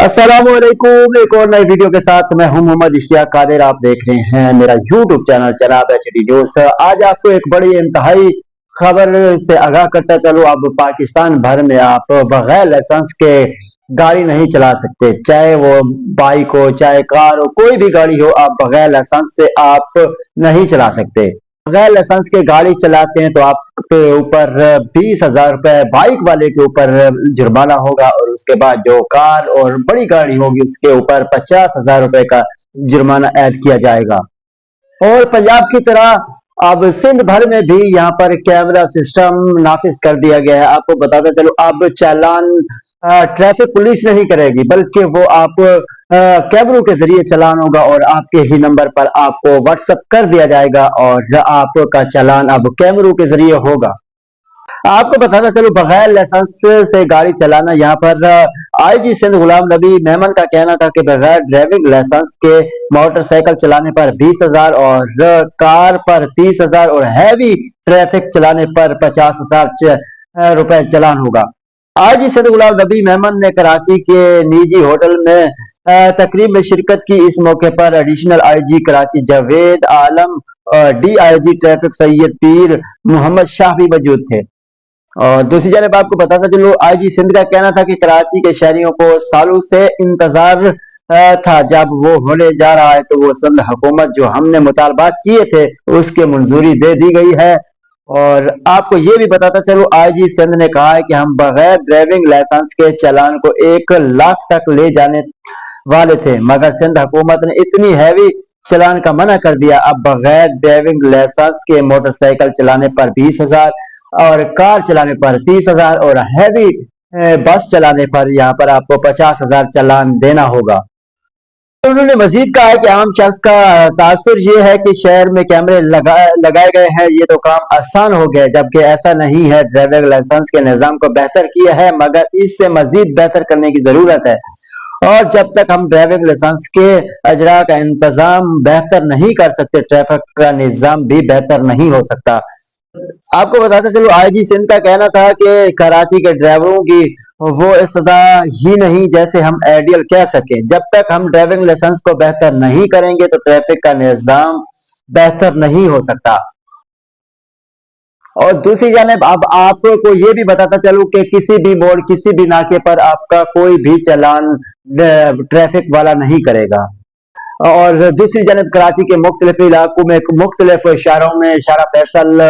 अस्सलामुअलैकुम। एक और नई वीडियो के साथ मैं हूं मोहम्मद इश्तियाक कादिर। आप देख रहे हैं मेरा यूट्यूब चैनल जनाब एचडी न्यूज। आज आपको एक बड़ी इंतहाई खबर से आगाह करता चलो। अब पाकिस्तान भर में आप बगैर लाइसेंस के गाड़ी नहीं चला सकते, चाहे वो बाइक हो चाहे कार हो, कोई भी गाड़ी हो, आप बगैर लाइसेंस से आप नहीं चला सकते। बगैर लाइसेंस के गाड़ी चलाते हैं तो आपके ऊपर 20,000 रुपए, बाइक वाले के ऊपर जुर्माना होगा, और उसके बाद जो कार और बड़ी गाड़ी होगी उसके ऊपर 50,000 रुपए का जुर्माना ऐड किया जाएगा। और पंजाब की तरह अब सिंध भर में भी यहाँ पर कैमरा सिस्टम नाफिज कर दिया गया है। आपको बताता चलो, अब चालान ट्रैफिक पुलिस नहीं करेगी, बल्कि वो आप कैमरों के जरिए चालान होगा और आपके ही नंबर पर आपको व्हाट्सएप कर दिया जाएगा और आपका चालान अब कैमरों के जरिए होगा। आपको बताना चलो, बगैर लाइसेंस से गाड़ी चलाना, यहाँ पर आईजी सिंध गुलाम नबी मेमन का कहना था कि बगैर ड्राइविंग लाइसेंस के मोटरसाइकिल चलाने पर 20,000 और कार पर 30,000 और हैवी ट्रैफिक चलाने पर 50,000 रुपए चालान होगा। आईजी सिंध गुलाम नबी मेमन ने कराची के निजी होटल में तकरीब में शिरकत की। इस मौके पर एडिशनल आईजी कराची जावेद आलम और डीआईजी ट्रैफिक सैयद पीर मोहम्मद शाह भी मौजूद थे। और दूसरी जानब आपको बताता चलो, आईजी सिंध का कहना था कि कराची के शहरियों को सालों से इंतजार था, जब वो होने जा रहा है तो वो सिंध हुकूमत जो हमने मुतालबात किए थे उसके मंजूरी दे दी गई है। और आपको ये भी बताता चलो, आईजी सिंध ने कहा है कि हम बगैर ड्राइविंग लाइसेंस के चालान को 1 लाख तक ले जाने वाले थे, मगर सिंध हुकूमत ने इतनी हैवी चालान का मना कर दिया। अब बगैर ड्राइविंग लाइसेंस के मोटरसाइकिल चलाने पर 20,000 और कार चलाने पर 30,000 और हैवी बस चलाने पर यहाँ पर आपको 50,000 चालान देना होगा। उन्होंने मजीद कहा है कि आम शख्स का तासुर ये है कि शहर में कैमरे लगाए गए हैं, ये तो काम आसान हो गया, जबकि ऐसा नहीं है। ड्राइविंग लाइसेंस के निज़ाम को बेहतर किया है, मगर इससे मजीद बेहतर करने की जरूरत है। और जब तक हम ड्राइविंग लाइसेंस के अजरा का इंतजाम बेहतर नहीं कर सकते, ट्रैफिक का निज़ाम भी बेहतर नहीं हो सकता। आपको बताते चलो, आईजी सिंध का कहना था कि कराची के ड्राइवरों की वो इस्तदा ही नहीं जैसे हम आइडियल कह सके। जब तक हम ड्राइविंग लाइसेंस को बेहतर नहीं करेंगे तो ट्रैफिक का निज़ाम बेहतर नहीं हो सकता। और दूसरी जानिब अब आपको ये भी बताता चलूं कि किसी भी मोड़, किसी भी नाके पर आपका कोई भी चालान ट्रैफिक वाला नहीं करेगा। और दूसरी जानब कराची के मुख्तलिफ इलाकों में, मुख्तलिफ शहरों में, शारा फैसल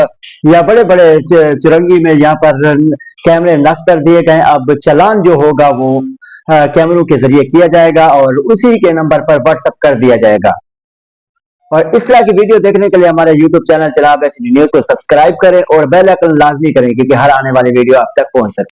या बड़े बड़े चुरंगी में यहाँ पर कैमरे नस्ब कर दिए गए। अब चालान जो होगा वो कैमरों के जरिए किया जाएगा और उसी के नंबर पर व्हाट्सएप कर दिया जाएगा। और इस तरह की वीडियो देखने के लिए हमारे यूट्यूब चैनल जनाब एचडी न्यूज को सब्सक्राइब करें और बेल आइकन लाजमी करें, क्योंकि हर आने वाली वीडियो आप तक पहुंच सके।